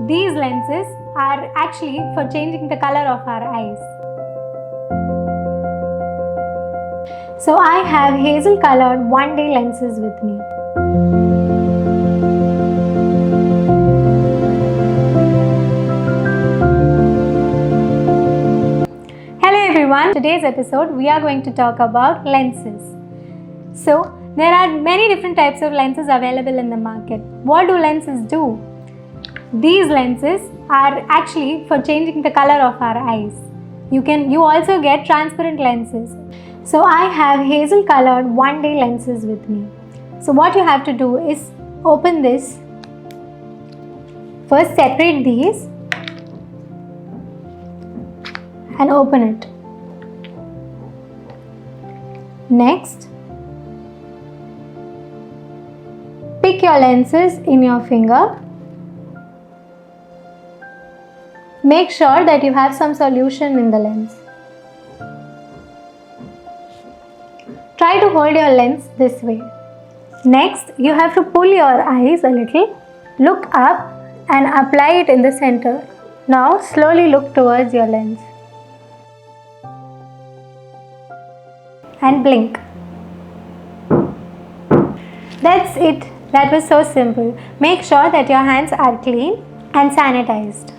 These lenses are actually for changing the color of our eyes. So I have hazel colored 1-day lenses with me. Hello everyone, today's episode we are going to talk about lenses. So there are many different types of lenses available in the market. What do lenses do? These lenses are actually for changing the color of our eyes. You also get transparent lenses. So I have hazel colored 1-day lenses with me. So what you have to do is open this. First separate these and open it. Next, pick your lenses in your finger. Make sure that you have some solution in the lens. Try to hold your lens this way. Next, you have to pull your eyes a little, look up and apply it in the center. Now slowly look towards your lens and blink. That's it. That was so simple. Make sure that your hands are clean and sanitized.